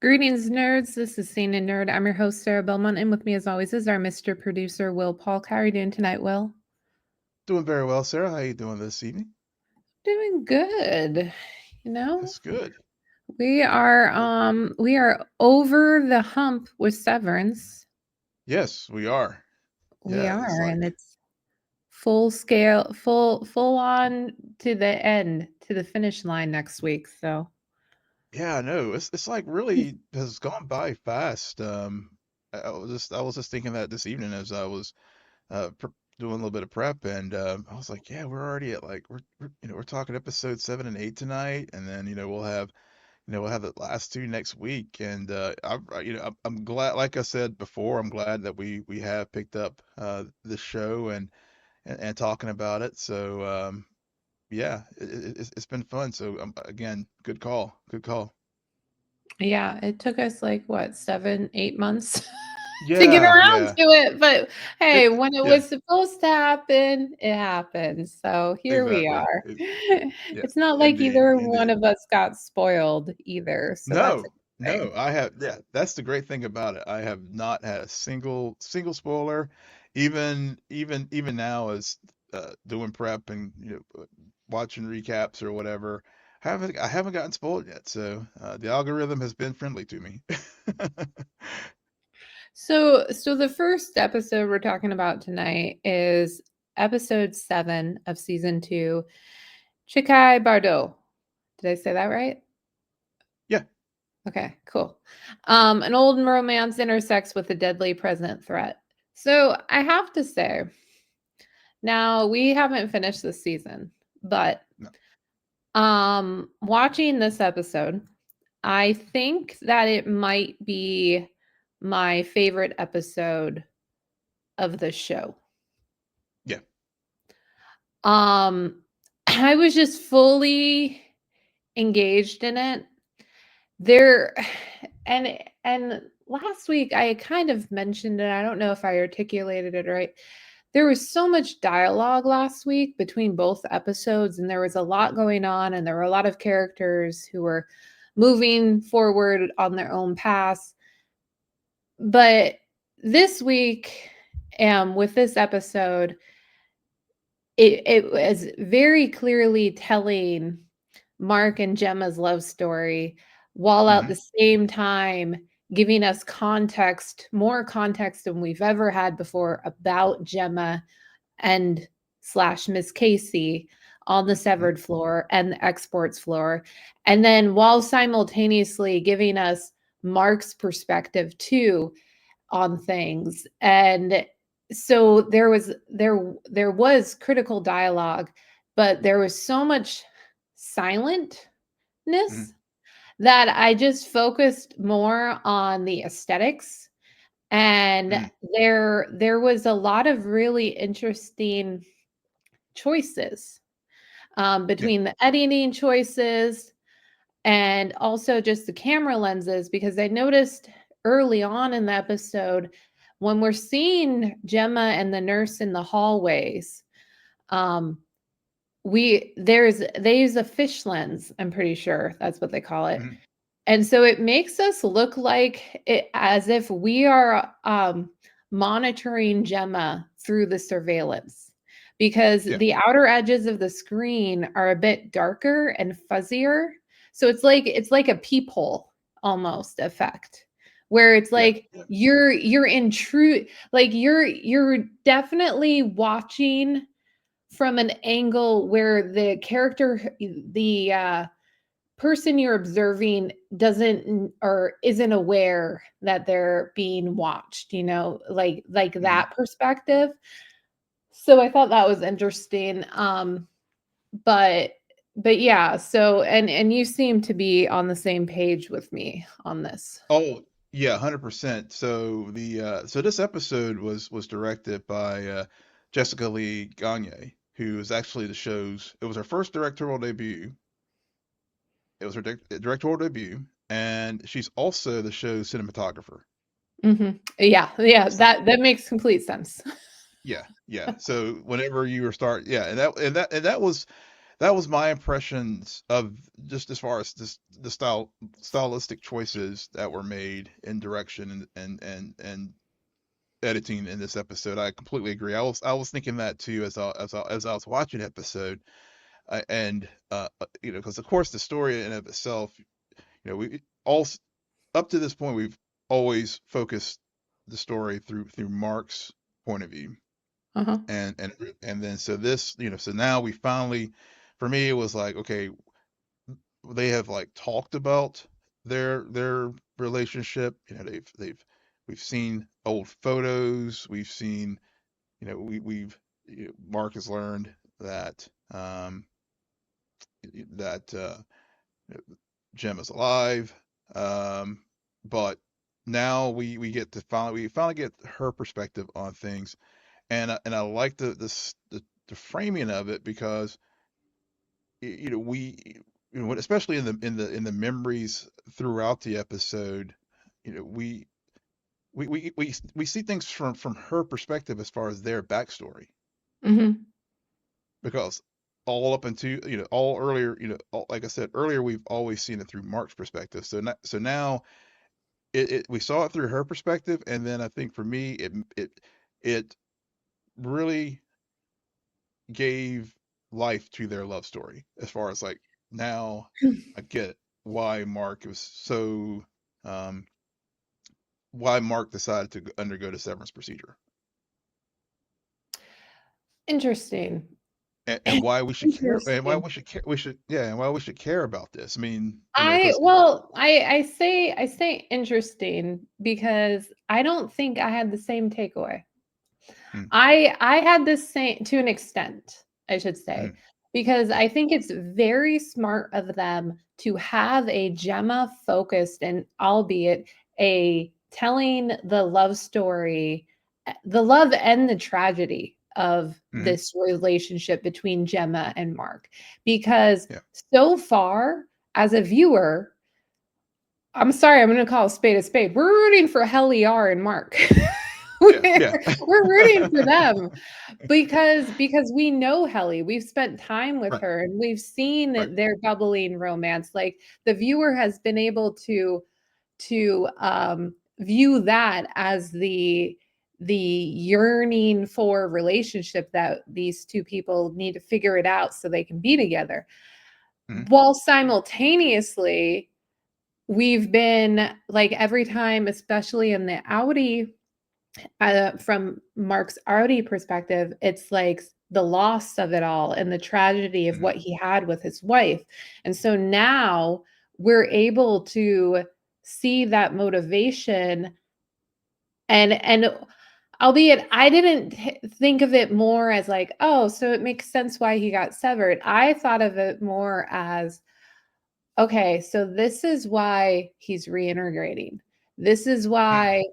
Greetings, nerds. This is Scene and Nerd. I'm your host, Sarah Belmont, and with me, as always, is our Mr. Producer, Will Polk. How are you doing tonight, Will? Doing very well, Sarah. How you doing this evening? Doing good. You know, That's good. we are over the hump with Severance. Yes, we are. We Yeah, it's are, and like, it's full scale, full on to the end, to the finish line next week. So, yeah, I know. It's like really has gone by fast. I was just thinking that this evening as I was pre doing a little bit of prep, and I was like, yeah, we're already at like we're talking episode 7 and 8 tonight, and then we'll have the last two next week, and I'm glad. Like I said before, I'm glad that we have picked up this show and talking about it. So yeah, it's been fun. So again, good call, good call. yeah, it took us like what, 7, 8 months to get Yeah, around yeah, to it. But it, hey, when it yeah, was supposed to happen, it happened. So here we exactly. are. Yeah, It's not like indeed, either one indeed. of us got spoiled either. So that's a No, good thing. no, I have. Yeah, that's the great thing about it. I have not had a single spoiler, even now as doing prep and watching recaps or whatever. I haven't gotten spoiled yet. So the algorithm has been friendly to me. So the first episode we're talking about tonight is episode 7 of season 2, Chikhai Bardo. Did I say that right? Yeah. Okay, cool. An old romance intersects with a deadly present threat. So I have to say, now we haven't finished this season, but No. watching this episode, I think that it might be my favorite episode of the show. Yeah. Um I was just fully engaged in it. There and last week I kind of mentioned it. I don't know if I articulated it right. There was so much dialogue last week between both episodes, and there was a lot going on, and there were a lot of characters who were moving forward on their own paths. But this week, with this episode, it was very clearly telling Mark and Gemma's love story, while at Hmm. the same time giving us context, more context than we've ever had before about Gemma and slash Miss Casey on the Hmm. severed floor and the exports floor. And then while simultaneously giving us Mark's perspective too on things. And so there was critical dialogue, but there was so much silentness Hmm. that I just focused more on the aesthetics. And Hmm. there was a lot of really interesting choices, Yeah. between the editing choices and also just the camera lenses, because I noticed early on in the episode when we're seeing Gemma and the nurse in the hallways, um, they use a fish lens. I'm pretty sure that's what they call it. Hmm. And so it makes us look like it as if we are monitoring Gemma through the surveillance, because Yeah. the outer edges of the screen are a bit darker and fuzzier. So it's like a peephole almost effect, where it's Yeah. like you're in true, like you're definitely watching from an angle where the character, the person you're observing doesn't or isn't aware that they're being watched, like Hmm. that perspective. So I thought that was interesting. But yeah, so and you seem to be on the same page with me on this. Oh, yeah, 100%. So this episode was directed by Jessica Lee Gagne, who is actually the show's. It was her first directorial debut. It was her directorial debut, and she's also the show's cinematographer. Yeah, that makes complete sense. Yeah, yeah. So whenever you were start, yeah, and that was that was my impressions of just as far as this the stylistic choices that were made in direction and editing in this episode. I completely agree. I was thinking that too as I was watching the episode, and because of course the story in and of itself, we all up to this point we've always focused the story through Mark's point of view, Uh-huh. and then so this so now we finally, for me it was like, okay, they have like talked about their relationship. We've seen old photos. We've seen, we've Mark has learned that that Jim is alive. Um, but now we get to finally get her perspective on things, and I like the framing of it because we especially in the memories throughout the episode, you know we see things from her perspective as far as their backstory, Hmm. because all up into all earlier, like I said earlier, we've always seen it through Mark's perspective. So now we saw it through her perspective, and then I think for me it really gave life to their love story, as far as like, now I get why Mark was so um why Mark decided to undergo the severance procedure, Interesting. and why we should care, and why Interesting. we should care, and why we should care about this. I mean, I because well, I say interesting because I don't think I had the same takeaway. mm, I had the same to an extent, I should say, mm, because yeah, I think it's very smart of them to have a Gemma focused and albeit a telling the love story, the love and the tragedy of mm, this relationship between Gemma and Mark. Because yeah, so far, as a viewer, I'm sorry, I'm gonna call a spade a spade. We're rooting for Heliar and Mark. yeah, we're, yeah. we're rooting for them because we know Helly. We've spent time with Right, her and we've right, seen their bubbling romance. Like the viewer has been able to view that as the yearning for relationship that these two people need to figure it out so they can be together. mm, While simultaneously, we've been like every time, especially in the Audi, from Mark's Audi perspective, it's like the loss of it all and the tragedy of mm, what he had with his wife. And so now we're able to see that motivation and albeit I didn't think of it more as like, oh, so it makes sense why he got severed. I thought of it more as, okay, so this is why he's reintegrating. This is mm, why,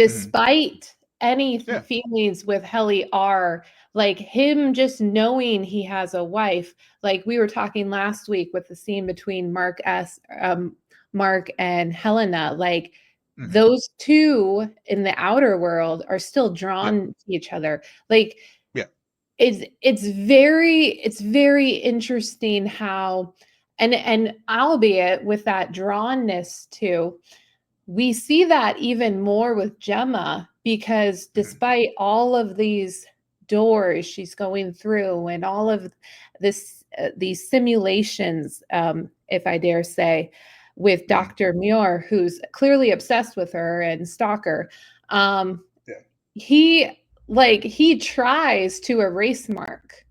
mm, despite any yeah, feelings with Helly R, like him just knowing he has a wife, like we were talking last week with the scene between Mark and Helena, like mm, those two in the outer world are still yeah, drawn to each other. Like yeah, it's very interesting how, and albeit with that drawnness too, we see that even more with Gemma because mm, despite all of these doors she's going through and all of these simulations, if I dare say, with mm, Dr. Muir, who's clearly obsessed with her and stalker, um, yeah, he tries to erase Mark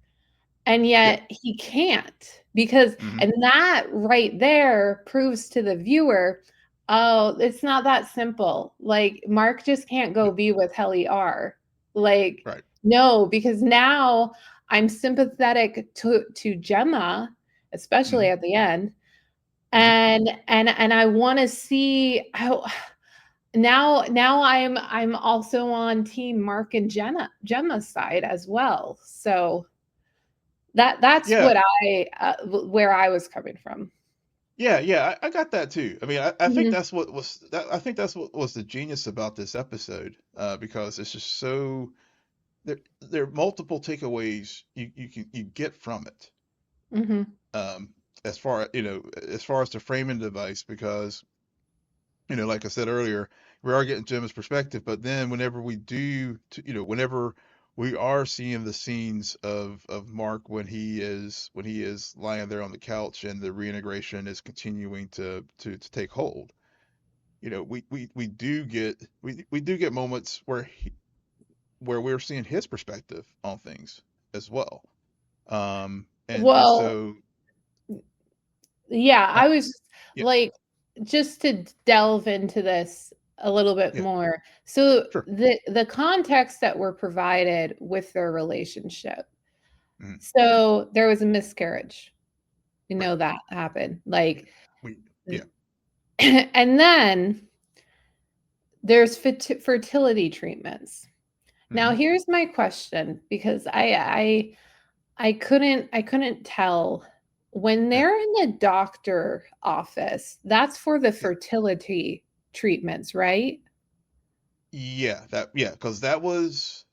and yeah, yet he can't because mm, and that right there proves to the viewer, oh, it's not that simple. Like Mark just can't no, go be with Helly R. Like right, no, because now I'm sympathetic to Gemma, especially mm, at the end, mm, and I want to see how now I'm also on team Mark and Gemma's side as well. So that's yeah. what where I was coming from. Yeah, yeah, I got that too. I mean, I think Mhm, that's what was I think that's what was the genius about this episode, because it's just so there are multiple takeaways you get from it. Mhm. um, as far as far as the framing device, because like I said earlier, we are getting Jim's perspective, but then whenever we do, whenever we are seeing the scenes of Mark when he is lying there on the couch and the reintegration is continuing to take hold, we do get we do get moments where we're seeing his perspective on things as well. And Well, so yeah, uh, I was yeah, like, just to delve into this a little bit yeah, more. So sure. the context that we're provided with their relationship. Mhm. So there was a miscarriage. You Right. know that happened. Yeah. Like, We yeah. and then there's fertility treatments. Now Hmm. here's my question, because I couldn't tell when Yeah. they're in the doctor office, that's for the Yeah. fertility treatments, right? Yeah, because that was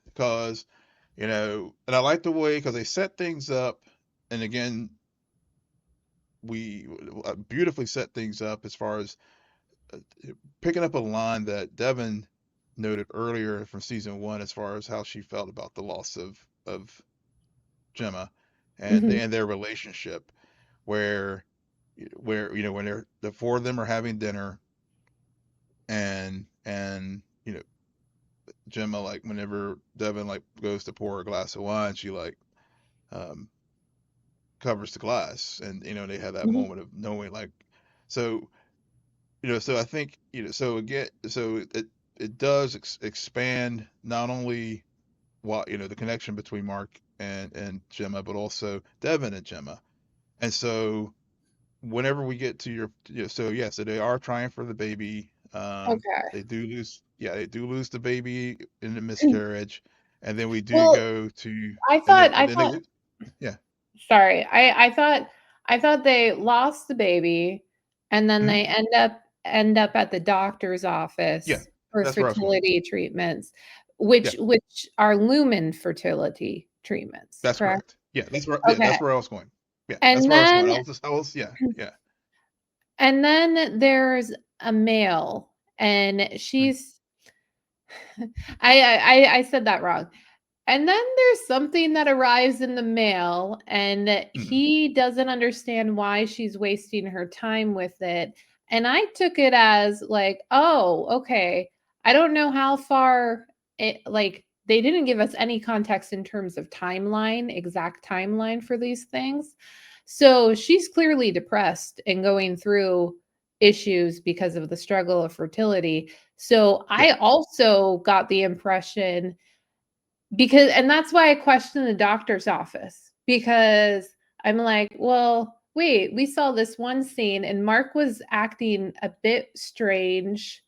because and I like the way because they set things up, and again we beautifully set things up as far as uh, picking up a line that Devin noted earlier from season one as far as how she felt about the loss of Gemma Mhm. and their relationship, where when the four of them are having dinner, and Gemma, like whenever Devin like goes to pour a glass of wine, she like um covers the glass, and they have that Mhm. moment of knowing, like, so so I think so again, so it does expand not only what the connection between Mark and Gemma, but also Devin and Gemma. And so whenever we get to so yeah, so they are trying for the baby. Okay. They do lose the baby in the miscarriage, and then we do Well, go to, I and thought I then thought they, yeah. sorry. I thought they lost the baby, and then Mhm. they end up at the doctor's Yeah, office for that's where I was going. fertility treatments, which Yeah, which are Lumen fertility treatments, that's correct? correct. Okay. That's where I was going. Yeah, that's And where I was going. then Yeah. and then there's a male, and Mm, she's I said that wrong. And then there's something that arrives in the mail, and mm, he doesn't understand why she's wasting her time with it. And I took it as like, oh, okay. I don't know how far like, they didn't give us any context in terms of timeline, exact timeline for these things. So she's clearly depressed and going through issues because of the struggle of fertility. So yeah. I also got the impression, because and that's why I question the doctor's office, because I'm like, "Well, wait, we saw this one scene and Mark was acting a bit strange,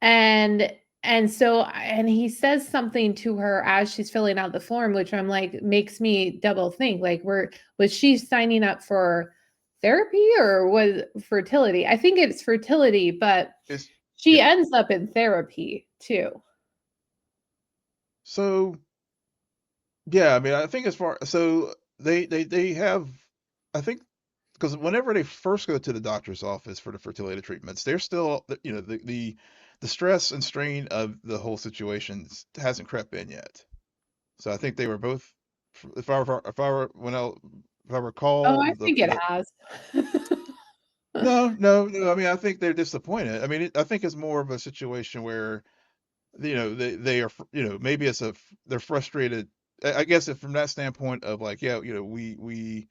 and and he says something to her as she's filling out the form, which I'm like, makes me double think, like, was she signing up for therapy or was fertility? I think it's fertility, but It's she yeah. ends up in therapy too." So yeah, I mean, I think as far so they have, I think, because whenever they first go to the doctor's office for the fertility treatments, they're still, the stress and strain of the whole situation hasn't crept in yet. So I think they were both, if I were when I if I Oh, recall I think it has. no, I mean, I think they're disappointed. I mean, I think it's more of a situation where they are maybe they're frustrated. I guess if from that standpoint of like, yeah, we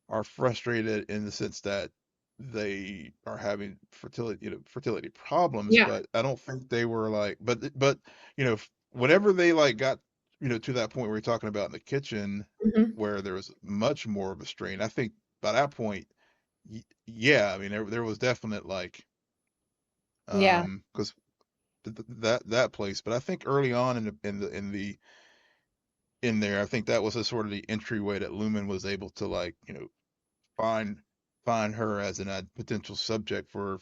are frustrated in the sense that they are having fertility problems, Yeah. but I don't think they were like, but whenever they like got to that point where you're talking about in the kitchen Mhm. where there was much more of a strain, I think by that point, yeah, I mean, there was definite like, Yeah. because that place, but I think early on in there, I think that was a sort of the entryway that Lumen was able to, like, find find her as an potential subject for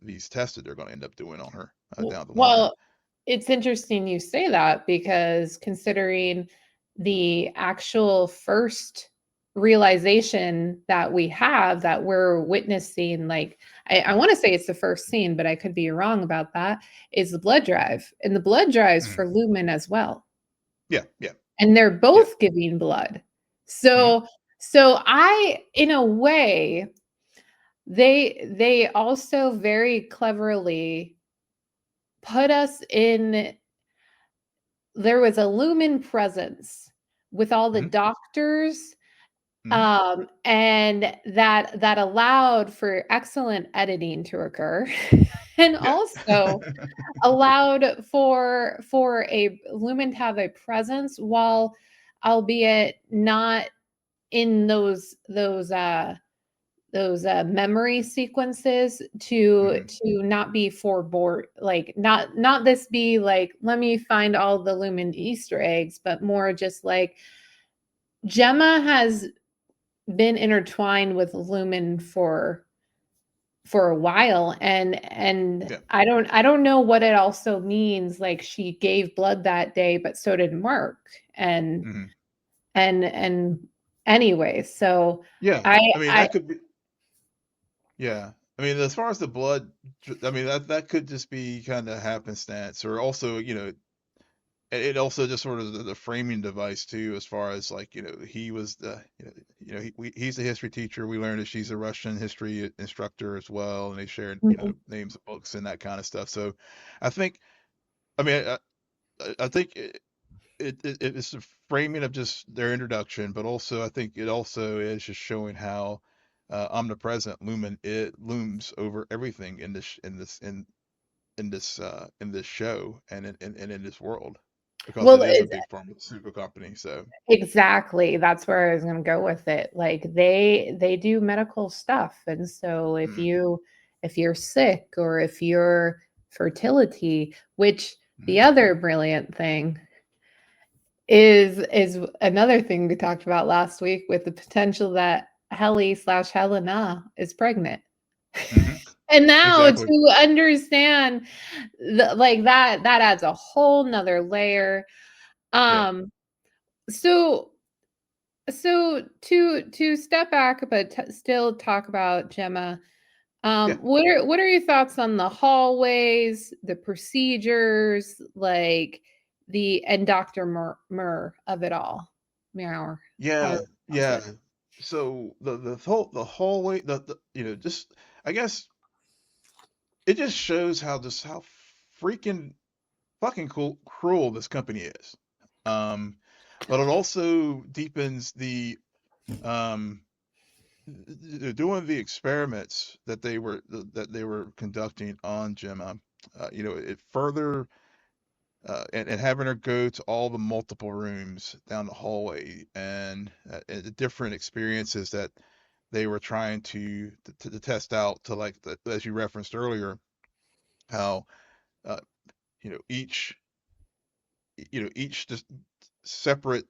these tests that they're going to end up doing on her down the line. Well, it's interesting you say that, because considering the actual first realization that we have that we're witnessing, like I want to say it's the first scene, but I could be wrong about that, is the blood drive. And the blood drives Mhm. for Lumen as well. Yeah, yeah, And they're yeah. both giving blood. Hmm. So I, in a way, they also very cleverly put us in, there was a Lumen presence with all the Hmm. doctors, Hmm. and that allowed for excellent editing to occur, and Yeah. also allowed for a Lumen to have a presence, while albeit not in those memory sequences, Hmm. to not be forebore, like not this be like, let me find all the Lumen Easter eggs, but more just like Gemma has been intertwined with Lumen for a while, and Yeah. I don't know what it also means, like she gave blood that day, but so did Mark, and Hmm. and anyway, so Yeah. I I mean, I that could be. Yeah. I mean, as far as the blood, I mean that could just be kind of happenstance, or also, it also just sort of the framing device too, as far as like, he was the, he's a history teacher. We learned that she's a Russian history instructor as well, and they shared, Mhm. names of books and that kind of stuff. So, I think, I mean, I think it's a framing of just their introduction, but also I think it also is just showing how omnipresent Lumen it looms over everything in this show and in this world, because Well, it is a big pharmaceutical company. So. exactly, that's where I was gonna go with it. Like they do medical stuff, and so Mm, if you're sick, or if you're fertility, which mhm, the other brilliant thing is another thing we talked about last week, with the potential that Helena is pregnant. mhm, And now exactly. to understand like that adds a whole nother layer. Yeah. Um so to step back, but still talk about Gemma. Yeah. What are your thoughts on the hallways, the procedures, like the and Dr. Murr of it all? Meow. However Yeah. you pronounce Yeah. it. So the hallway, just, I guess it just shows how freaking fucking cruel this company is. Um, but it also deepens um doing the experiments that they were conducting on Gemma. It further, and having her go to all the multiple rooms down the hallway, and the different experiences that they were trying to test out, to like as you referenced earlier, how uh, each just separate,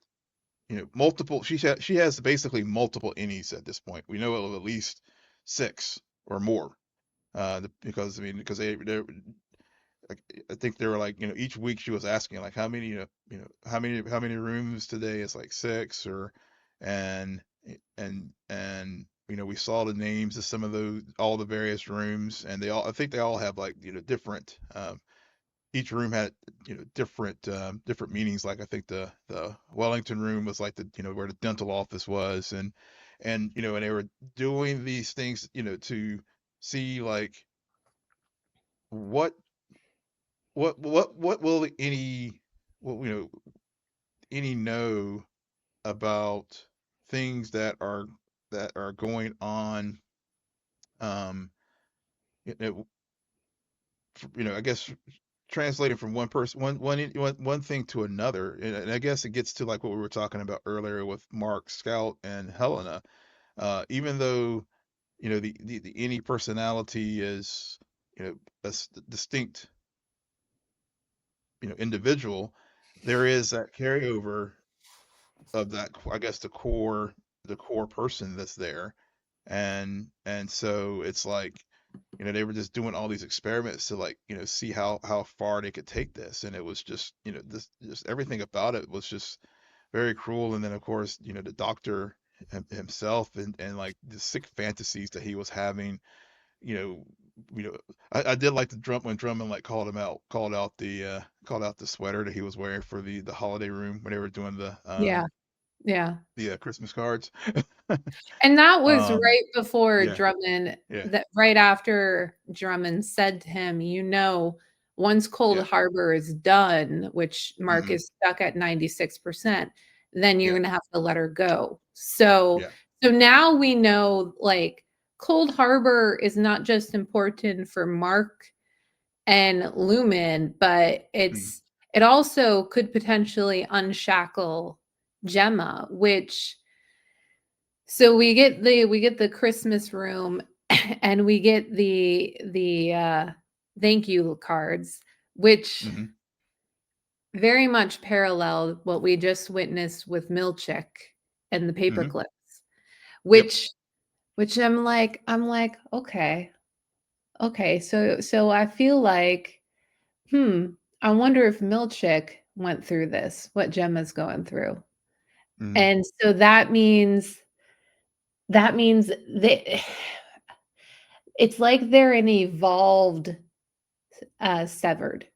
multiple. She has basically multiple innies at this point. We know of at least six or more. Because, I mean, because they like, I think they were like, each week she was asking like, how many, how many rooms today? Is like six, or and and we saw the names of some of those, all the various rooms, and I think they all have like, different, each room had, different meanings. Like I think the Wellington room was like where the dental office was, and they were doing these things, to see like what what will any know about things that are going on, um you know, I guess, translating from one person, one thing to another. And I guess it gets to like what we were talking about earlier with Mark, Scout, and Helena. Even though, the any personality is, distinct, individual, there is that carryover of that, I guess, the core person that's there. And so it's like, they were just doing all these experiments to like, see how far they could take this. And it was just, this just everything about it was just very cruel. And then of course, the doctor himself, and like the sick fantasies that he was having. You know, I did like the drum when Drummond like called out the sweater that he was wearing for the holiday room when they were doing Yeah, yeah. the Christmas cards. And that was um, right before yeah, Drummond yeah, that right after Drummond said to him, "Once Cold yeah, Harbor is done, which Mark hmm, is stuck at 96%, then you're yeah, gonna have to let her go." So yeah, so now we know, like, Cold Harbor is not just important for Mark and Lumon, but mm, it also could potentially unshackle Gemma, which so we get the Christmas room and we get the thank you cards, which hmm, very much paralleled what we just witnessed with Milchick and the paper hmm, clips, yep, which I'm like, okay, okay, so I feel like, hmm, I wonder if Milchick went through this, what Gemma's going through. hmm, And so that means that it's like they're an evolved, severed,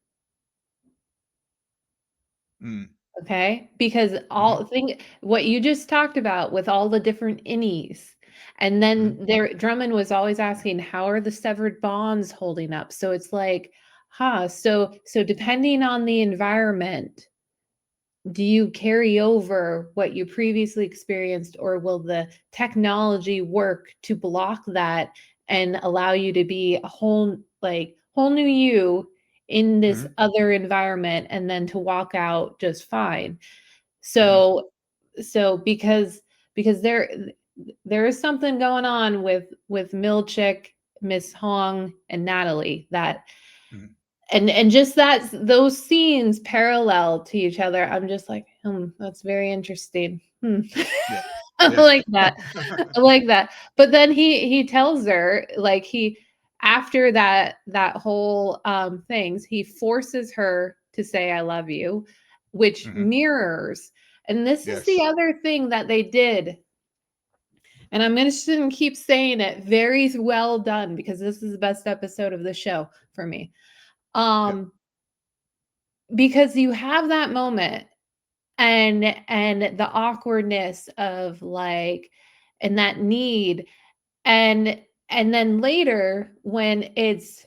mm, okay? Because hmm, all think what you just talked about with all the different innies, and hmm, then there Drummond was always asking, "How are the severed bonds holding up?" So it's like, huh, so depending on the environment, do you carry over what you previously experienced, or will the technology work to block that and allow you to be a whole new you in this hmm, other environment and then to walk out just fine? hmm, So because there is something going on with Milchick, Miss Hong, and Natalie, that hmm, and just that those scenes parallel to each other, I'm just like, that's very interesting. yeah, I yeah, like that. I like that. But then he tells her, like, he after that whole things, he forces her to say I love you, which hmm, mirrors. And this is the yes, other thing that they did. And I'm just gonna keep saying it, very well done, because this is the best episode of the show for me. yep, Um because you have that moment, and the awkwardness of, like, and that need, and then later when it's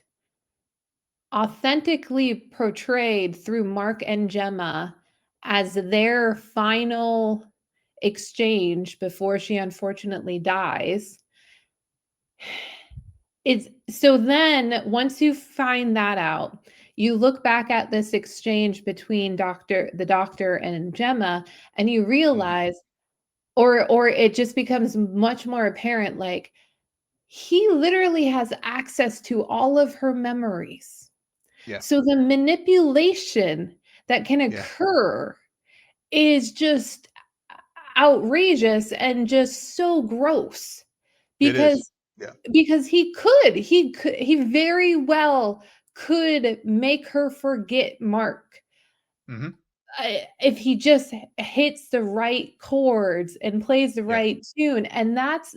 authentically portrayed through Mark and Gemma as their final exchange before she unfortunately dies. It's so then once you find that out, you look back at this exchange between the doctor and Gemma, and you hmm, realize, or it just becomes much more apparent, like, he literally has access to all of her memories. yeah, So the manipulation that can yeah, occur is just outrageous and just so gross, it is, because yeah, he very well could make her forget Mark, hmm, if he just hits the right chords and plays the yeah, right tune, and that's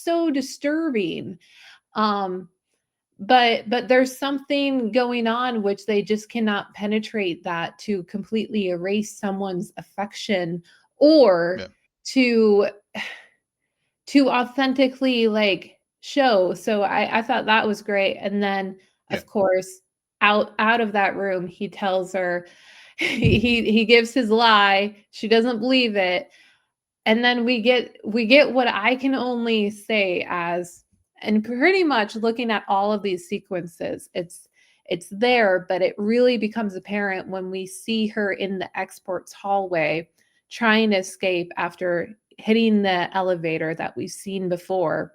so disturbing. Um, but there's something going on which they just cannot penetrate, that to completely erase someone's affection, or yeah, to authentically, like, show. So I thought that was great. And then, yeah, of course, out of that room, he tells her, he gives his lie. She doesn't believe it. And then we get what I can only say as, and pretty much looking at all of these sequences, it's there, but it really becomes apparent when we see her in the exports hallway trying to escape after hitting the elevator that we've seen before.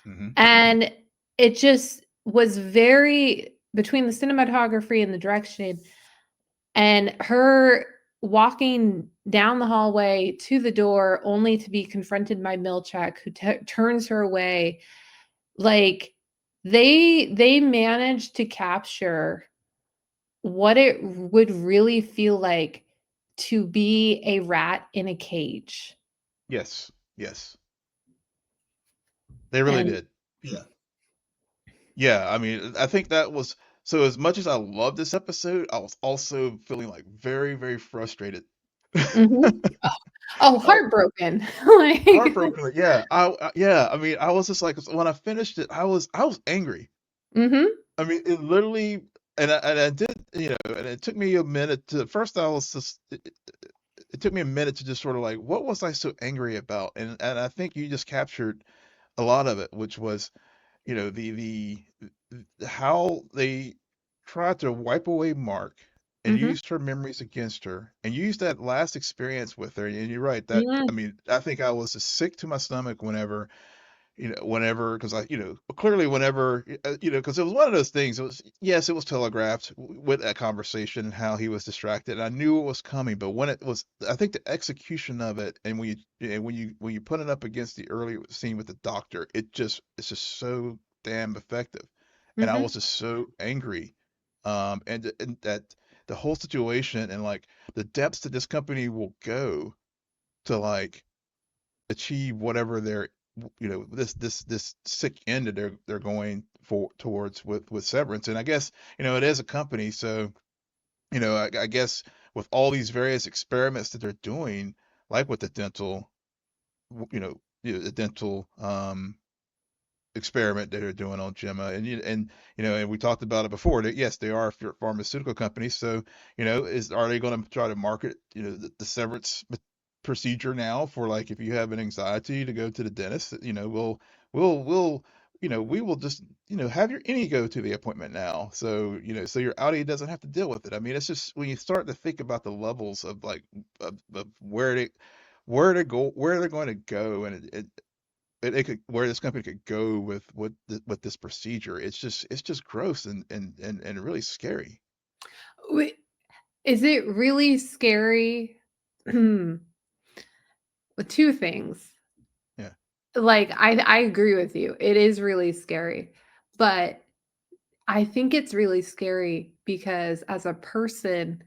hmm, And it just was very, between the cinematography and the direction, and her walking down the hallway to the door only to be confronted by Milchek, who turns her away. Like, they managed to capture what it would really feel like to be a rat in a cage. Yes. Yes. They really And did. Yeah. Yeah, I mean, I think that was so as much as I love this episode, I was also feeling like very, very frustrated. mhm. Oh, Uh, heartbroken. Like Heartbroken. Like, yeah, yeah, I mean, I was just like when I finished it, I was angry. mhm, I mean, it literally and I did, and it took me a minute to first I was just it took me a minute to just sort of like what was I so angry about? And I think you just captured a lot of it, which was how they tried to wipe away Mark and mhm. used her memories against her and used that last experience with her. And you're right, that Yeah, I mean, I think I was just sick to my stomach whenever, because clearly whenever, because it was one of those things. It was, yes, it was telegraphed with that conversation and how he was distracted. And I knew it was coming, but when it was, I think the execution of it, and when you put it up against the early scene with the doctor, it's just so damn effective. And I was mhm. just so angry, and that the whole situation and like the depths that this company will go to like achieve whatever their this sick end that they're going for towards with Severance. And I guess it is a company, so I guess with all these various experiments that they're doing, like with the dental, the dental experiment that they're doing on Gemma, and we talked about it before that yes, they are a pharmaceutical company, so are they going to try to market the severance procedure now for like if you have an anxiety to go to the dentist, we'll we will just have your any go to the appointment now, so so your Audi doesn't have to deal with it. I mean, it's just when you start to think about the levels of like of where they're going to go, and it could where this company could go with this procedure. It's just gross and really scary. Wait, is it really scary? With 2 things. Yeah. Like, I agree with you. It is really scary, but I think it's really scary because as a person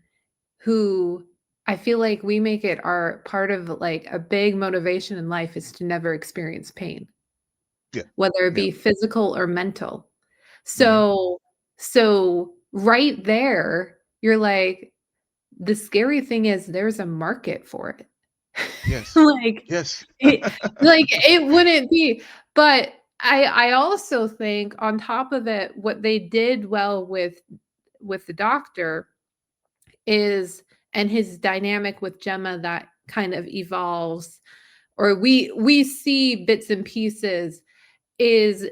who I feel like we make it our part of, like, a big motivation in life is to never experience pain, Yeah. whether it Yeah. be physical or mental. Hmm. So right there, you're like, the scary thing is there's a market for it. Yes. Like, Yes. it wouldn't be but I also think on top of it, what they did well with the doctor is and his dynamic with Gemma that kind of evolves or we see bits and pieces is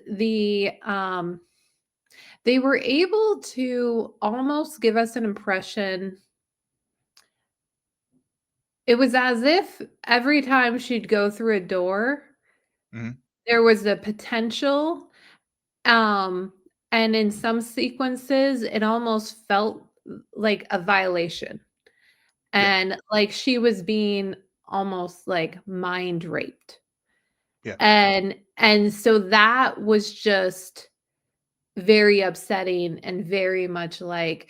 they were able to almost give us an impression it was as if every time she'd go through a door, Hmm. there was a potential, um, and in some sequences, it almost felt like a violation, Yeah. and like she was being almost like mind raped, Yeah. and so that was just very upsetting and very much like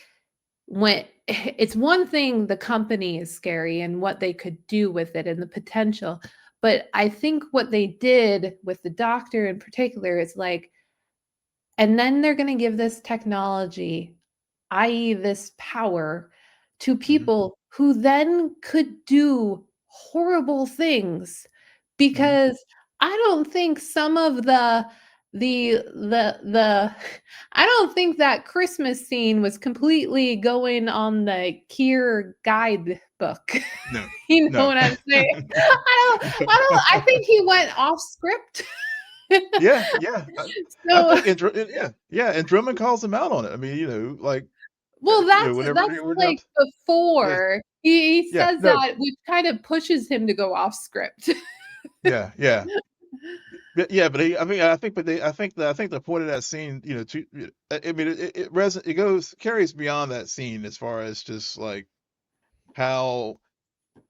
when it's one thing the company is scary and what they could do with it and the potential, but I think what they did with the doctor in particular is like, and then they're going to give this technology, i.e., this power, to Hmm. people who then could do horrible things Hmm. because I don't think some of the I don't think that Christmas scene was completely going on the Kier guidebook. No. You know No. what I'm saying? I think he went off script. Yeah. Yeah. I So think yeah. Yeah. And Drummond calls him out on it. I mean, like, well, whenever that's, we're like, not. Yeah. before. He Yeah. says No. that, which kind of pushes him to go off script. Yeah. Yeah. Yeah, but I mean, I think the point of that scene, I mean, it goes carries beyond that scene as far as just like how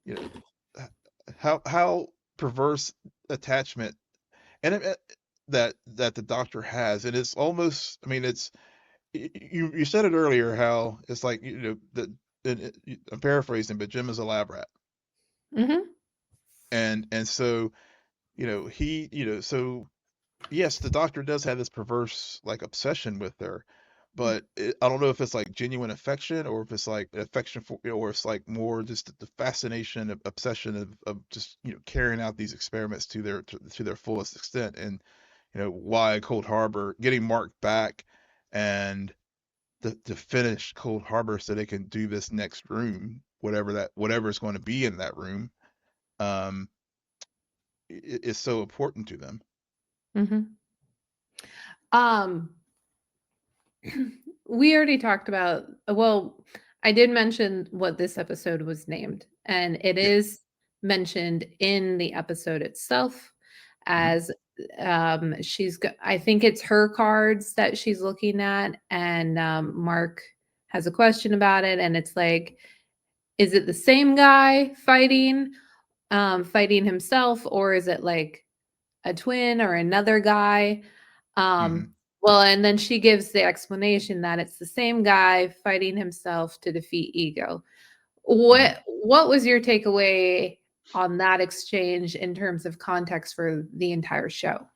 you know h- how perverse attachment and that the doctor has, and it's almost, I mean, it's you said it earlier how it's like I'm paraphrasing, but Jim is a lab rat, Mhm. and so so yes, the doctor does have this perverse like obsession with her, but I don't know if it's like genuine affection or if it's like affection for, or it's like more just the fascination of obsession of just carrying out these experiments to their fullest extent, and why Cold Harbor getting Mark back and to finish Cold Harbor so they can do this next room, whatever is going to be in that room, um, is so important to them. Mhm. Um, we already talked about, well, I did mention what this episode was named, and it Yeah. is mentioned in the episode itself Hmm. as I think it's her cards that she's looking at, and Mark has a question about it, and it's like, is it the same guy fighting himself, or is it like a twin or another guy? Hmm. Well, and then she gives the explanation that it's the same guy fighting himself to defeat ego. Hmm. What was your takeaway on that exchange in terms of context for the entire show?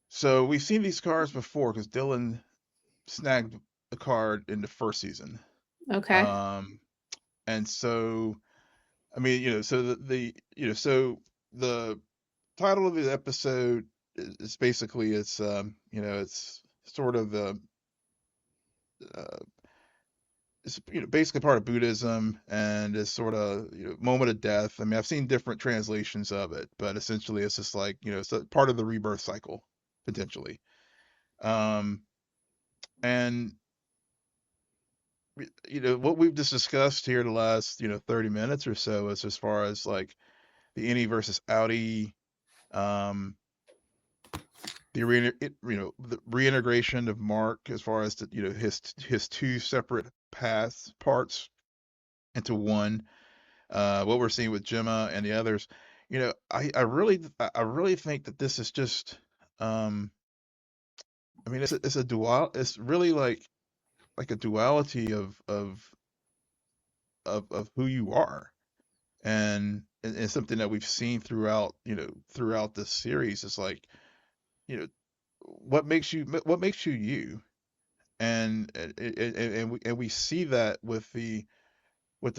So we've seen these cards before because Dylan snagged a card in the first season. Okay. Um, and so I mean, so so the title of the episode is basically it's sort of uh, it's basically part of Buddhism and it's sort of moment of death. I mean, I've seen different translations of it, but essentially it's just like it's a part of the rebirth cycle potentially. Um, and what we've just discussed here the last 30 minutes or so is as far as like the innie versus outie, um, the reintegration of Mark as far as his two separate paths parts into one. What we're seeing with Gemma and the others, I really think that this is just, um, I mean, it's a dual. It's really like a duality of who you are, and something that we've seen throughout this series is like you know what makes you you, and we see that with the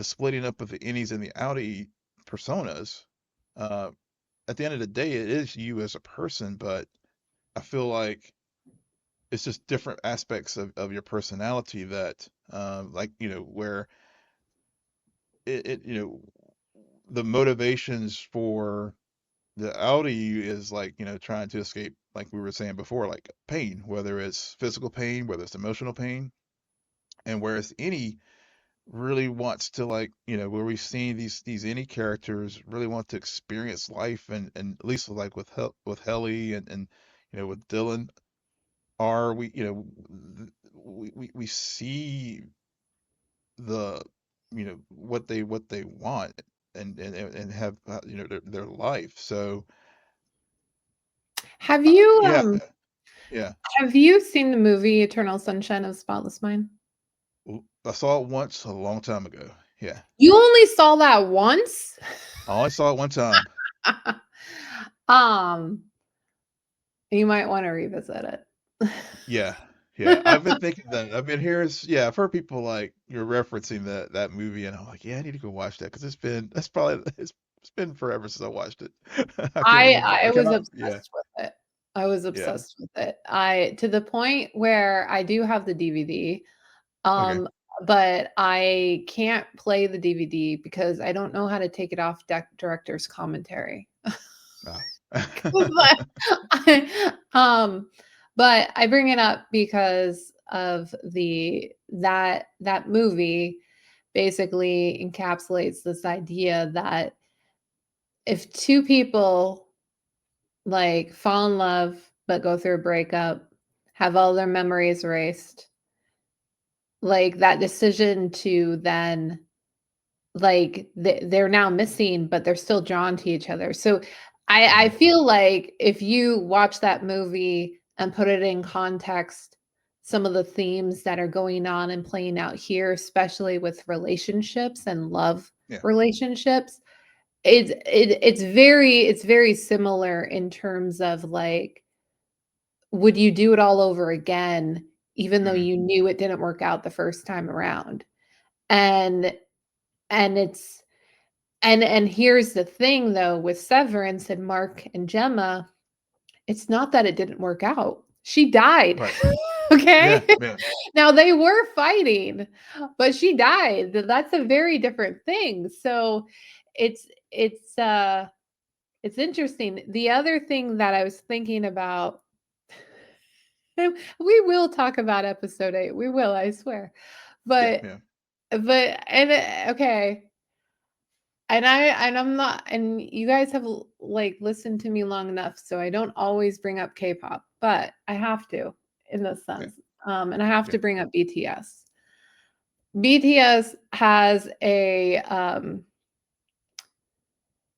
splitting up of the innies and the outie personas. Uh, at the end of the day, it is you as a person, but I feel like it's just different aspects of your personality that, like, where the motivations for the outie is like, trying to escape, like we were saying before, like pain, whether it's physical pain, whether it's emotional pain, and whereas any really wants to like where we've seen these any characters really want to experience life, and at least like with Helly and with Dylan are we we see the what they want, and have their life. So Have you yeah, yeah. have you seen the movie Eternal Sunshine of the Spotless Mind? I saw it once a long time ago. Yeah, You only saw that once? I only saw it one time. um, you might want to revisit it. Yeah, yeah. I've been thinking that. I've been hearing, yeah, I've heard people like you're referencing that movie, and I'm like, yeah, I need to go watch that because that's probably it's been forever since I watched it. I can't remember. I I was cannot. Yeah, obsessed with it. I was yeah. obsessed with it. I to the point where I do have the DVD, Okay. um, but I can't play the DVD because I don't know how to take it off director's commentary. No. But but I bring it up because of that movie basically encapsulates this idea that if two people like fall in love but go through a breakup, have all their memories erased, like that decision to then like they're now missing but they're still drawn to each other. So I Mhm. feel like if you watch that movie and put it in context some of the themes that are going on and playing out here, especially with relationships and love Yeah. relationships. It's very similar in terms of like, would you do it all over again, even though Hmm. you knew it didn't work out the first time around? And and it's and here's the thing though with Severance and Mark and Gemma, it's not that it didn't work out. She died. Right. Okay? Yeah. Yeah. Now they were fighting, but she died. That's a very different thing. So it's it's uh it's interesting. The other thing that I was thinking about, we will talk about episode 8. We will, I swear. Yeah. But Yeah. okay. I'm not, and you guys have like listened to me long enough, so I don't always bring up K-pop, but I have to in this Okay. sense. And I have Yeah. to bring up BTS. BTS has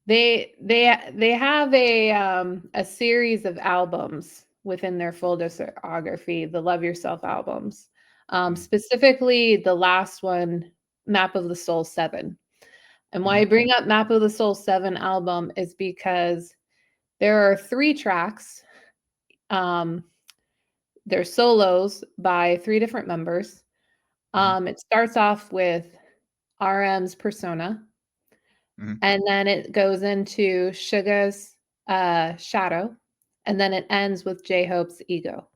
they have a series of albums within their full discography, the Love Yourself albums. Mm. Specifically the last one, Map of the Soul 7. And why Hmm. I bring up Map of the Soul 7 album is because there are 3 tracks. Um, they're solos by 3 different members. Hmm. It starts off with RM's Persona, Hmm. and then it goes into Suga's Shadow, and then it ends with J-Hope's Ego.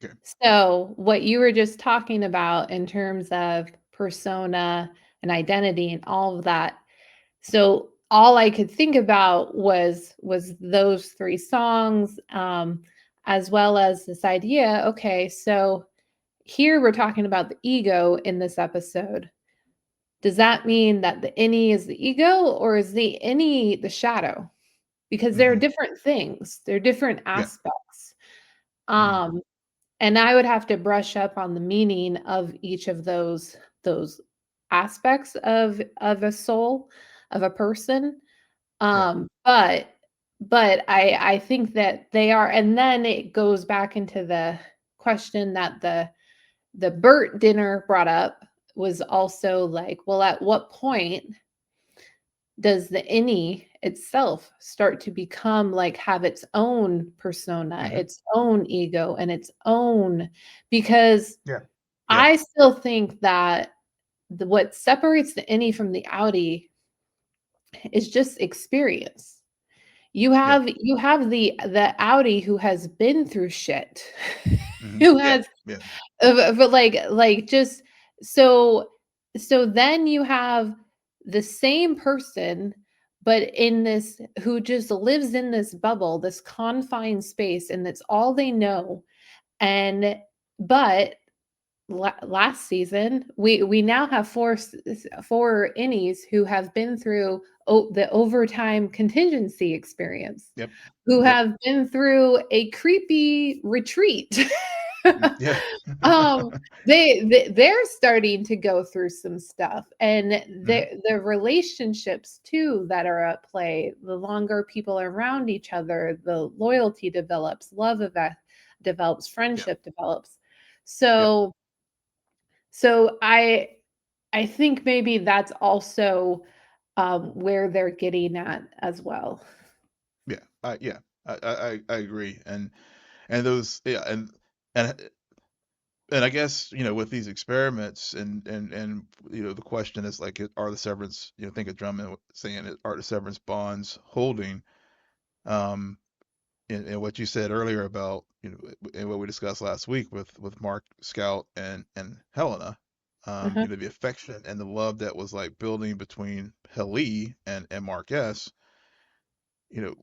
Okay. So, what you were just talking about in terms of persona and identity and all of that. So, all I could think about was those 3 songs, as well as this idea, okay, so here we're talking about the ego in this episode. Does that mean that the innie is the ego, or is the innie the shadow? Because they're Hmm. different things, they're different Yeah. aspects. Hmm. Um, and I would have to brush up on the meaning of each of those aspects of a soul, of a person. Yeah. But I think that they are, and then it goes back into the question that the Burt dinner brought up, was also like, well, at what point does the innie itself start to become like, have its own persona, Hmm. its own ego, and its own, because Yeah. Yeah. I still think that what separates the innie from the outie is just experience. Yeah. You have the outie who has been through shit, Hmm. who Yeah. has Yeah. but like just so then you have the same person, but in this, who just lives in this bubble, this confined space, and that's all they know. And but last season, we now have 4 innies who have been through the overtime contingency experience, Yep. who Yep. have been through a creepy retreat. Mm. Yeah. um they're starting to go through some stuff, and Hmm. the relationships too that are at play, the longer people are around each other, the loyalty develops, develops, Yeah. friendship develops. Yep. So I think maybe that's also where they're getting at as well. Yeah. Yeah. I agree. And those, yeah, and and I guess, with these experiments, and the question is like, are the severance, think of Drummond saying it, are the severance bonds holding? Um, and what you said earlier about, and what we discussed last week with Mark, Scout, and Helena, Uh-huh. the affection and the love that was like building between Helly and Mark S. You know,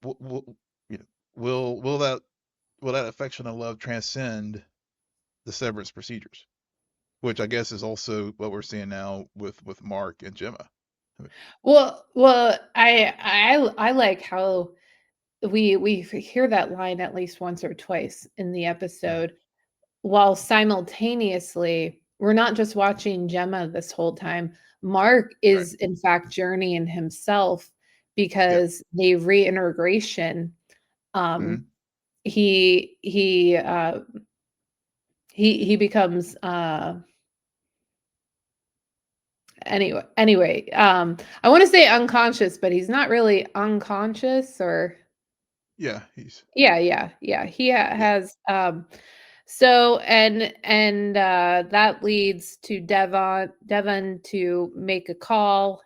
will, you know, will that affection and love transcend the severance procedures? Which I guess is also what we're seeing now with Mark and Gemma. I mean, I like how we hear that line at least once or twice in the mm, episode, while simultaneously we're not just watching Gemma this whole time. Mark right. is in fact journeying himself, Yep. because the reintegration, um Hmm. he he becomes anyway, I want to say unconscious, but he's not really unconscious, or Yeah, he's yeah. He yeah, has so and that leads to Devon to make a call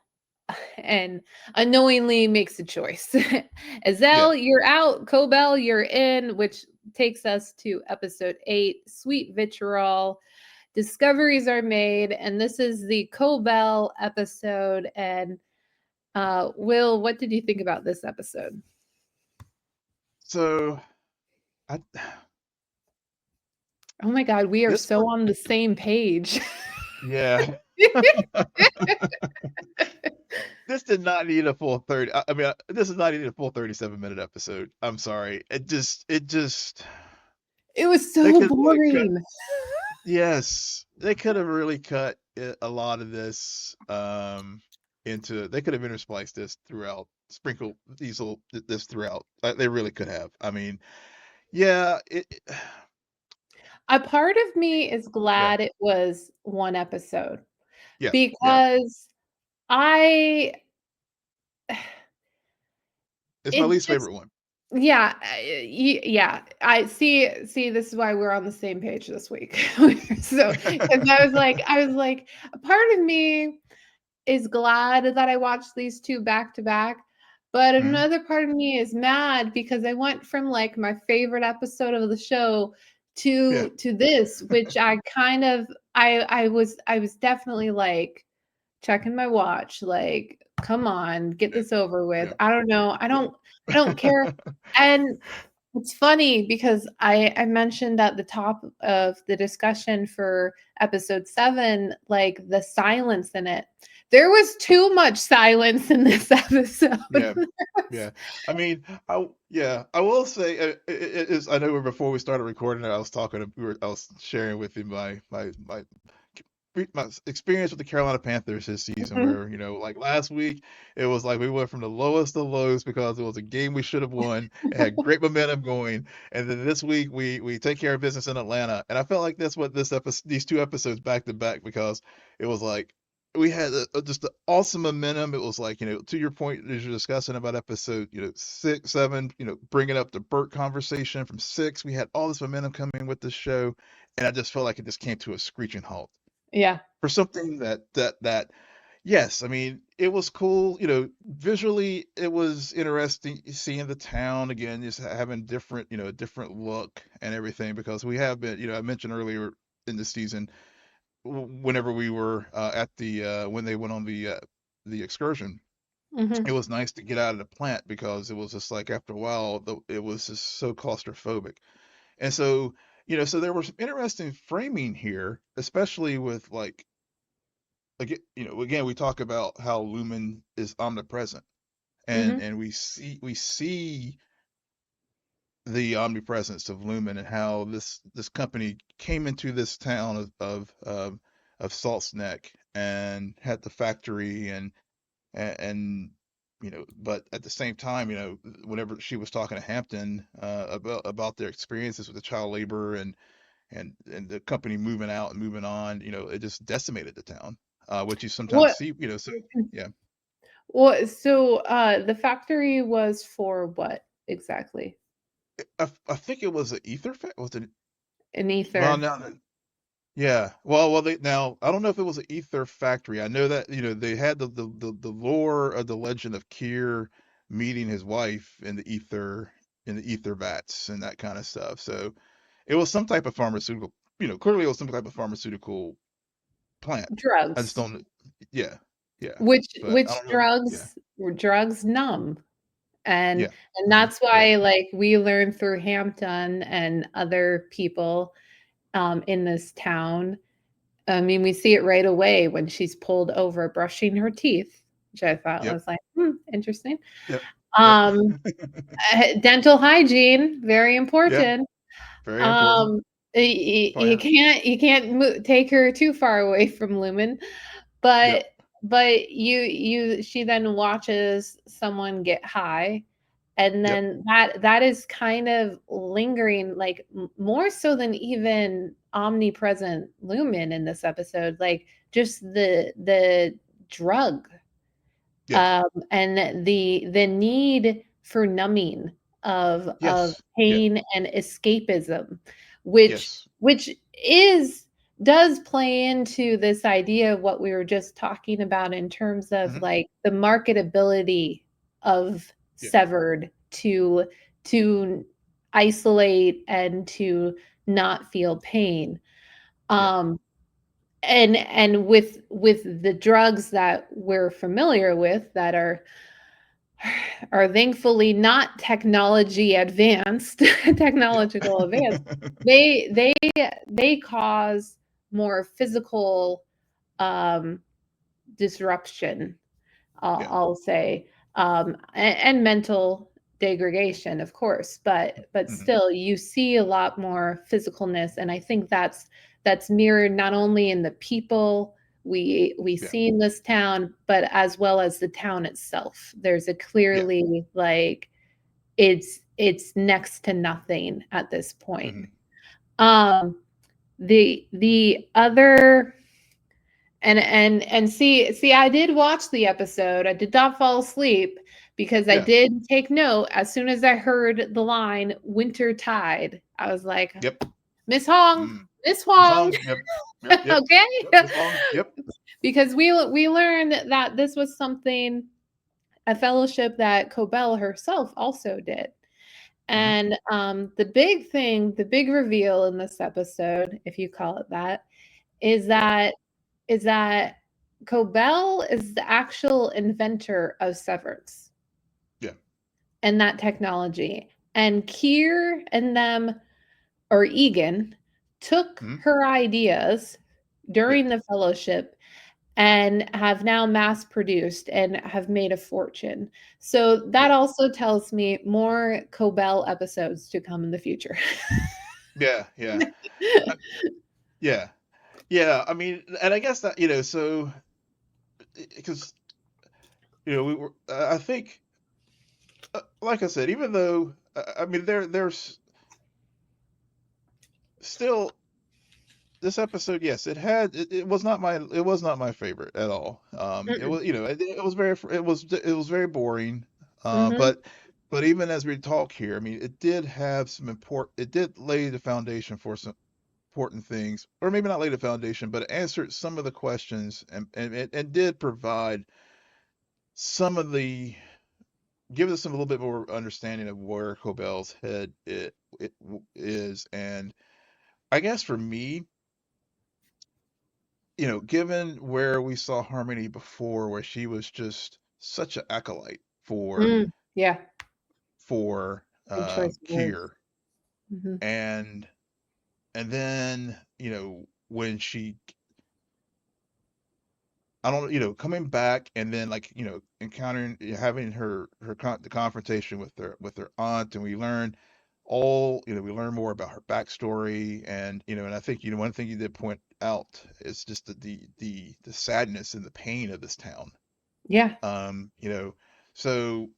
and unknowingly makes a choice. yeah. Azelle, you're out. Cobel, you're in, which takes us to episode 8, Sweet Vitriol. Discoveries are made, and this is the Cobel episode. And Will, what did you think about this episode? So I Oh my God, we are this so one, on the same page. yeah. This did not need a full 30. I mean, this is not need a full 37-minute episode. I'm sorry. It just It was they so could really cut. boring. Yes, they could have really cut a lot of this into. They could have interspliced this throughout, sprinkle this throughout. They really could have. I mean, yeah, A part of me is yeah, glad it was one episode yeah, yeah. because I It's my it least just favorite one. yeah, yeah. I see this is why we're on the same page this week. So, cuz I was like a part of me is glad that I watched these two back to back, but Mhm. another part of me is mad because I went from like my favorite episode of the show Yeah, to this, which I kind of I was definitely like checking my watch, like, come on, get yeah, this over with. yeah, I don't know. yeah. I don't care. And it's funny because I mentioned at the top of the discussion for episode 7, like the silence in it. There was too much silence in this episode. Yeah, yeah. I mean, yeah, I will say it is. I know before we started recording, I was talking. I was sharing with you my experience with the Carolina Panthers this season, Mhm. where like last week, it was like we went from the lowest to lows because it was a game we should have won. It had great momentum going, and then this week we take care of business in Atlanta, and I felt like that's what these two episodes back to back, because it was like we had just an awesome momentum. It was like, to your point as you're discussing about episode, 6, 7, bringing up the Burt conversation from 6. We had all this momentum coming with this show, and I just felt like it just came to a screeching halt Yeah. for something that yes, I mean, it was cool, visually it was interesting seeing the town again, just having different, a different look and everything, because we have been, I mentioned earlier in the season, whenever we were at the when they went on the excursion, it Mhm. was nice to get out of the plant, because it was just like after a while it was just so claustrophobic. And so, so there was some interesting framing here, especially with like, again, again, we talk about how Lumen is omnipresent, and Mhm. and we see the omnipresence of Lumen, and how this company came into this town of Salt's Neck and had the factory, and but at the same time, whenever she was talking to Hampton about their experiences with the child labor, and the company moving out and moving on, it just decimated the town, which you sometimes What see, so yeah. so the factory was for what exactly? I think it was an ether was it? An Well, ether. now, yeah. Well, now I don't know if it was an ether factory. I know that they had the lore of the legend of Kier meeting his wife in the ether vats and that kind of stuff. So it was some type of pharmaceutical. Clearly it was some type of pharmaceutical plant. I just Drugs. don't. Yeah, yeah. But I Which don't know. Yeah, drugs were drugs numb. And yeah. and Hmm. that's Yeah, why, like, we learned through Hampton and other people, in this town. I mean, we see it right away when she's pulled over brushing her teeth, which I thought yep, was like, "Hmm, interesting." yep, yep. Um, dental hygiene, very Yeah, important. very important. Um, you Fire. can't take her too far away from Lumen, Yep. but she then watches someone get high, And Yep. then that is kind of lingering, like more so than even omnipresent Lumen in this episode, like just the drug, Yeah. and the need for numbing of Yes. Yeah. pain and escapism, which Yes. which is does play into this idea of what we were just talking about in terms of Hmm. like the marketability of Yeah. severed to isolate and to not feel pain. Yeah. Um, and with the drugs that we're familiar with that are thankfully not technology advanced Yeah. technological advanced, they cause more physical um disruption, Yeah. I'll say, and mental degradation, of course, but Hmm. still, you see a lot more physicalness, and I think that's mirrored not only in the people we Yeah. see in this town, but as well as the town itself. There's a Yeah. clearly like it's next to nothing at this point. Hmm. Um, the other and see, I did watch the episode. I did not fall asleep because I Yeah. did take note as soon as I heard the line "winter tide." I was like, Yep. Miss Hong, Mm. Miss Miss Huang, Hong. Yep. Yep. Yep. okay? Yep. Miss Hong. Yep. Because we learned that this was something, a fellowship that Cobel herself also did. Hmm. And the big thing, the big reveal in this episode, if you call it that, is Yeah. that Cobel is the actual inventor of Severance Yeah. and that technology. And Kier and them, or Egan, took Hmm. her ideas Yeah. during the fellowship and have now mass produced and have made a fortune. So that Yeah. also tells me more Cobel episodes to come in the future. Yeah. Yeah. Uh, yeah. Yeah. I mean, and I guess that, so because, we were, I think, like I said, even though, I mean, there's still this episode, yes, it was not my favorite at all. It Mm-mm. was, it was very boring. Mhm. But even as we talk here, I mean, it did have it did lay the foundation for some important things, or maybe not lay the foundation, but it answered some of the questions, and did provide some of the give us some a little bit more understanding of where Cobel's head is. And I guess for me, given where we saw Harmony before, where she was just such an acolyte Mm, yeah, for good choice of words. Kier, Mhm. and then when she, I don't, coming back, and then, like, encountering, having the confrontation with her aunt, and we learn more about her backstory. And and I think, one thing you did point out is just the sadness and the pain of this town. Yeah. um you know so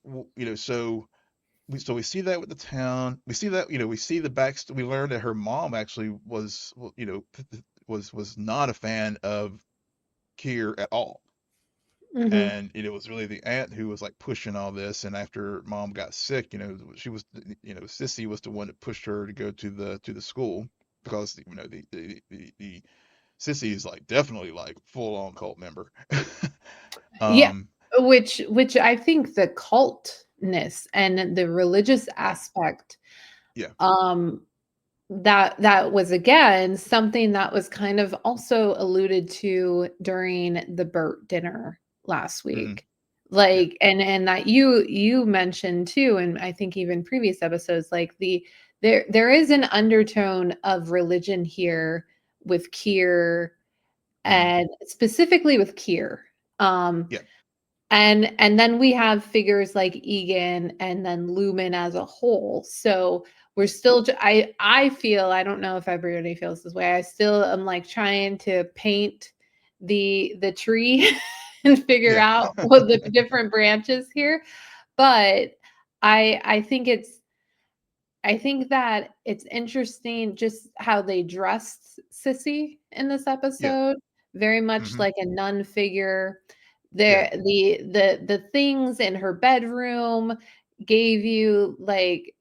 we see that with the town. We see that, we see the back. We learned that her mom actually was, was not a fan of Kier at all. Mhm. And it was really the aunt who was like pushing all this. And after mom got sick, she was, Sissy was the one that pushed her to go to the school, because the Sissy is like definitely like full on cult member. Yeah, um which I think the cultness and the religious yeah. aspect, Yeah. um, that was again something that was kind of also alluded to during the Burt dinner last Hmm. week. Yeah. Like, and that you mentioned too, and I think even previous episodes, like there is an undertone of religion here with Kier, Hmm. and specifically with Kier. Um, Yeah. and then we have figures like Egan and then Lumen as a whole. So we're still I feel, I don't know if everybody feels this way. I still am like trying to paint the tree and figure Yeah. out what the different branches here. But I think that it's interesting just how they dressed Sissy in this Yeah. episode, very much Mhm. like a nun figure. Yeah. The things in her bedroom gave you like,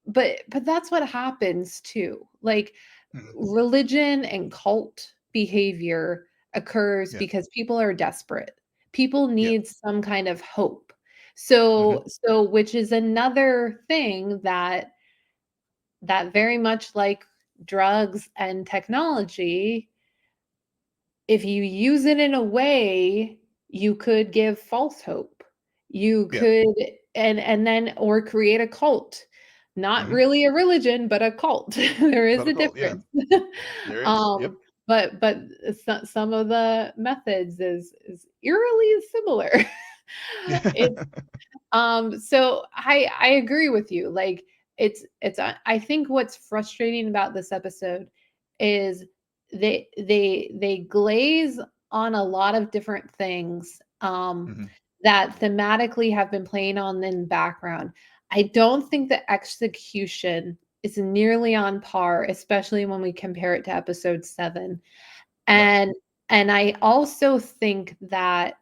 but that's what happens too. Like Mhm. religion and cult behavior occurs Yeah. because people are desperate. People Yeah. need some kind of hope. Mhm. So which is another thing that very much like drugs and technology, if you use it in a way, you could give false hope. You Yeah. could and then or create a cult. Not Mhm. really a religion, but a cult. There is But a a cult, yeah. difference. There is. Yep. Um, but some of the methods is eerily similar. It's so I agree with you. Like it's I think what's frustrating about this episode is they glaze on a lot of different things Mhm. that thematically have been playing on in the background. I don't think the execution is nearly on par, especially when we compare it to episode 7. Right. And I also think that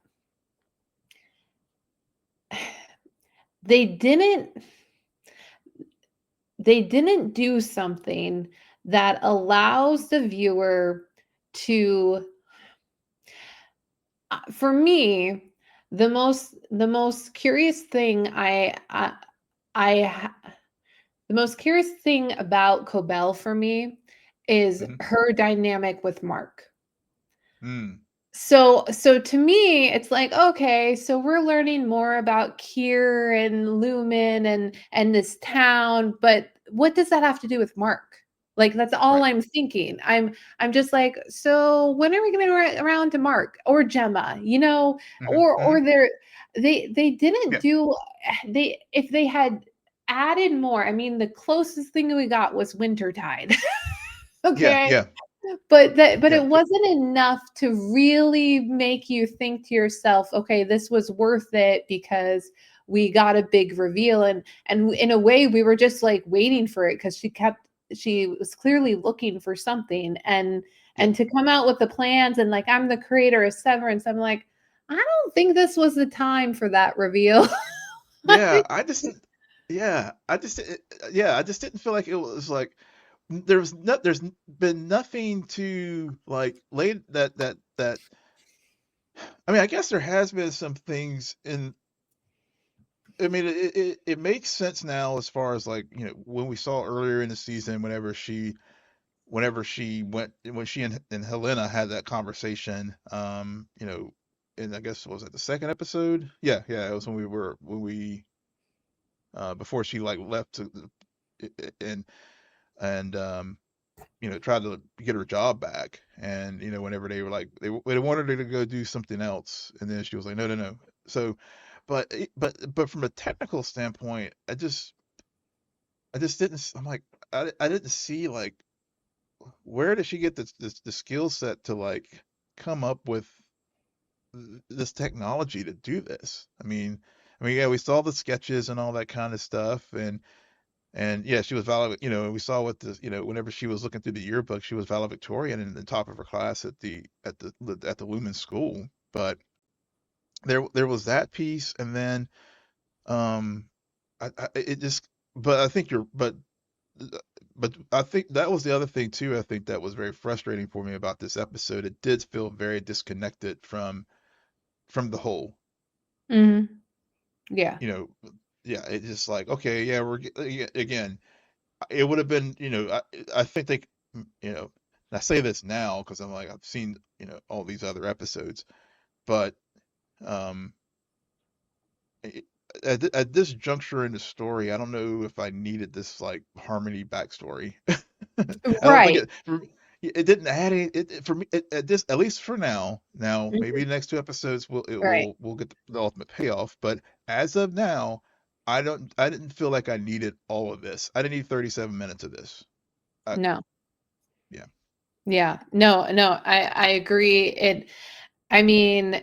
they didn't do something that allows the viewer to for me the most curious thing I the most curious thing about Cobel for me is Mhm. her dynamic with Mark. Mm. So to me, it's like, okay, so we're learning more about Kier and Lumen and this town, but what does that have to do with Mark? Like that's all Right. I'm thinking. I'm just like, so when are we going to around to Mark or Gemma, Mhm. or Mhm. they didn't Yeah. do they if they had added more. I mean, the closest thing we got was Wintertide. Yeah. Okay, Yeah. but Yeah. it wasn't enough to really make you think to yourself, "Okay, this was worth it because we got a big reveal," and in a way, we were just, like, waiting for it because she was clearly looking for something, Yeah. to come out with the plans and, like, "I'm the creator of Severance," I'm like, "I don't think this was the time for that reveal." I Yeah. think I just yeah, I just yeah, I just didn't feel like it was like been nothing to like lay that I mean, I guess there has been some things in I mean, it makes sense now as far as like, when we saw earlier in the season whenever she went when she and Helena had that conversation, and I guess was it the second episode? Yeah, yeah, it was when we before she like left and and tried to get her job back, and whenever they were like they wanted her to go do something else, and then she was like, no, no, no. So, but from a technical standpoint, I just didn't. I'm like, I didn't see like where did she get the skill set to like come up with this technology to do this? I mean, yeah, we saw the sketches and all that kind of stuff, and yeah, she was we saw what whenever she was looking through the yearbook, she was valedictorian and the top of her class at the Lumen school. But there was that piece, and then it just, but I think you're, but I think that was the other thing too. I think that was very frustrating for me about this episode. It did feel very disconnected from the whole. Mhm. Yeah. You know, yeah, it's just like, okay, yeah, again. It would have been, I think you know, and I say this now because I'm like I've seen, all these other episodes, but um, i- at this juncture in the story, I don't know if I needed this like Harmony backstory. I don't think Right. it didn't add any for me at this, at least for now. Now maybe Mhm. the next two episodes Right. we'll get the ultimate payoff, but as of now, I didn't feel like I needed all of this. I didn't need 37 minutes of this. I, No. yeah. Yeah. No, I agree. I mean,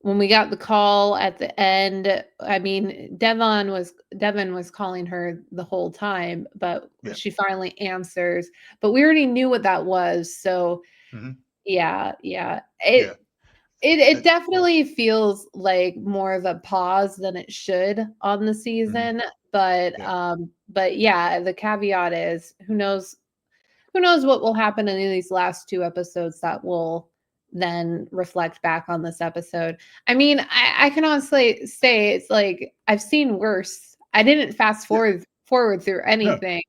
when we got the call at the end, I mean, Devin was calling her the whole time, but Yeah. she finally answers. But we already knew what that was, so Hmm. yeah, yeah. Yeah. It It, definitely feels like more of a pause than it should on the hmm. season, Yeah. but yeah, the caveat is who knows what will happen in these last two episodes that will then reflect back on this episode. I mean, I can honestly say it's like I've seen worse. I didn't fast Yeah. forward through No. anything,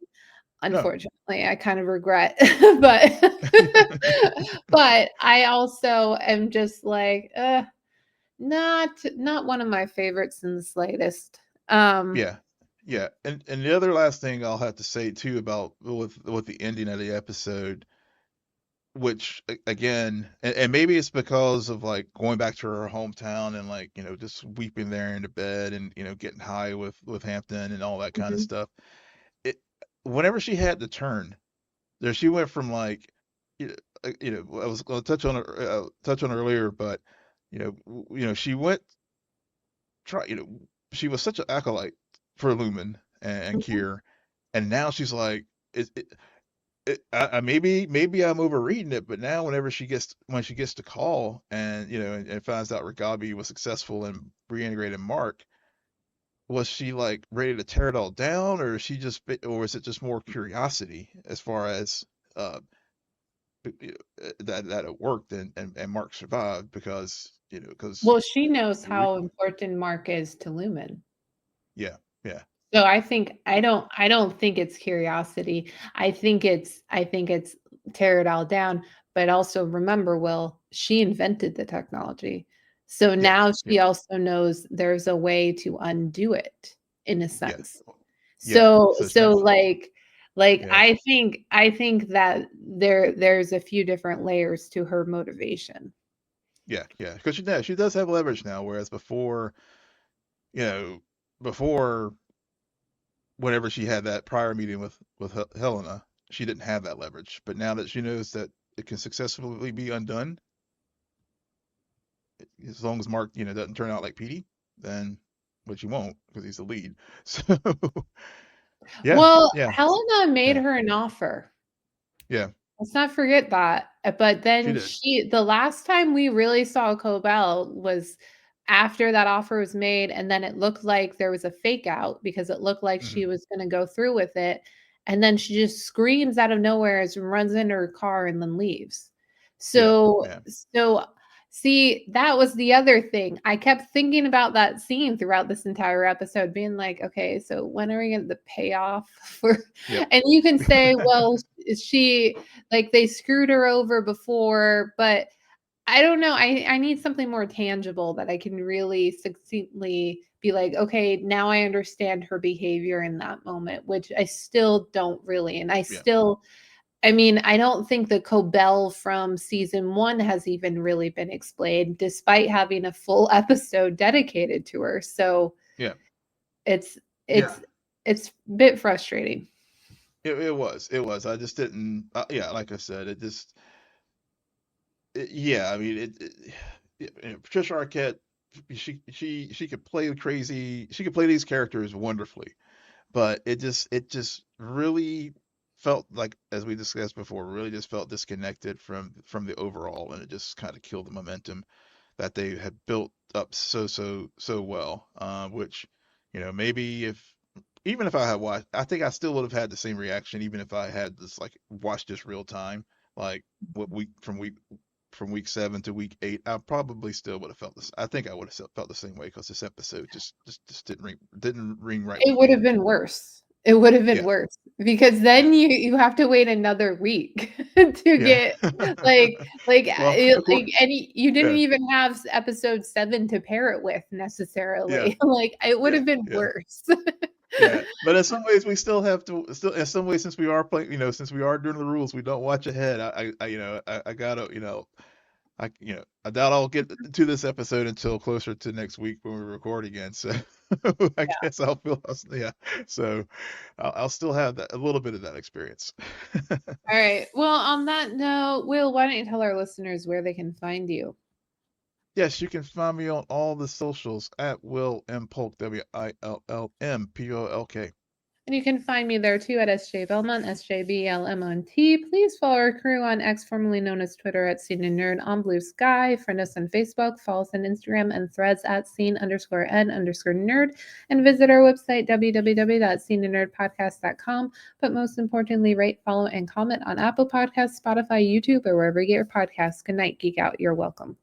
No. unfortunately. I kind of regret, but but I also am just like, not one of my favorites in the slightest. Yeah. Yeah. And the other last thing I'll have to say too about with the ending of the episode, which again, and maybe it's because of like going back to her hometown and like, just weeping there in the bed and, getting high with Hampton and all that kind of Mhm, stuff. It Whenever she had to turn, there she went from like, I was going to touch on earlier, but she went try, she was such an acolyte for Lumen and mhm. Kier, and now she's like, I maybe I'm overreading it, but now when she gets the call and and finds out Ragabi was successful in reintegrating Mark, was she like ready to tear it all down, or is she or is it just more curiosity as far as uh that it worked and Mark survived because Well, she knows re- how important Mark is to Lumen. yeah, yeah, So I don't think it's curiosity. I think it's tear it all down, but also remember, Will, she invented the technology. So yeah, now yeah, she also knows there's a way to undo it in a yeah, sense. yeah. So So she, like yeah. I think that there's a few different layers to her motivation. Yeah, yeah, because she does have leverage now, whereas before, you know, before whenever she had that prior meeting with Helena, she didn't have that leverage. But now that she knows that it can successfully be undone, as long as Mark, doesn't turn out like Petey, then which he won't because he's the lead. So yeah, Well, yeah, Helena made yeah, her an offer. yeah, Let's not forget that. But she then did. the last time we really saw Cobel was after that offer was made, and then it looked like there was a fake out because it looked like Hmm. she was going to go through with it. And then she just screams out of nowhere and runs into her car and then leaves. Yeah, So, yeah, so see, that was the other thing. I kept thinking about that scene throughout this entire episode, being like, okay, so when are we going to the payoff for? yep, And you can say, well, is she like they screwed her over before, but I don't know. I need something more tangible that I can really succinctly be like, okay, now I understand her behavior in that moment, which I still don't really. And yeah, I mean, I don't think the Cobel from season one has even really been explained, despite having a full episode dedicated to her. So yeah. it's Yeah. it's a bit frustrating. It was. I just didn't. Yeah, like I said, yeah, I mean, Patricia Arquette, she could play crazy. She could play these characters wonderfully, but it just really felt like, as we discussed before, really just felt disconnected from the overall, and it just kind of killed the momentum that they had built up so well. Which, maybe if even if I had watched, I think I still would have had the same reaction, even if I had this like watched this real time, like what week 7 to week 8, I probably still would have felt this. I think I would have felt the same way because this episode just didn't ring right It with would me. have been worse. It would have been Yeah, worse because yeah, then you have to wait another week to yeah. get Well, of course, and you didn't yeah, even have episode 7 to pair it with yeah, necessarily. Like it would yeah, have been yeah. worse. Yeah, but in some ways we still have to still in some ways, since we are playing, since we are doing the rules, we don't watch ahead. I gotta, I doubt I'll get to this episode until closer to next week when we record again. So I guess yeah. So I'll still have a little bit of that experience. All right. Well, on that note, Will, why don't you tell our listeners where they can find you? Yes, you can find me on all the socials at Will M Polk, WILLMPOLK. And you can find me there too at SJ Belmont, SJBLMONT. Please follow our crew on X, formerly known as Twitter, at Scene and Nerd on Blue Sky. Friend us on Facebook, follow us on Instagram and Threads at scene_n_nerd, and visit our website, www.sceneandnerdpodcast.com. But most importantly, rate, follow, and comment on Apple Podcasts, Spotify, YouTube, or wherever you get your podcasts. Good night, Geek Out. You're welcome.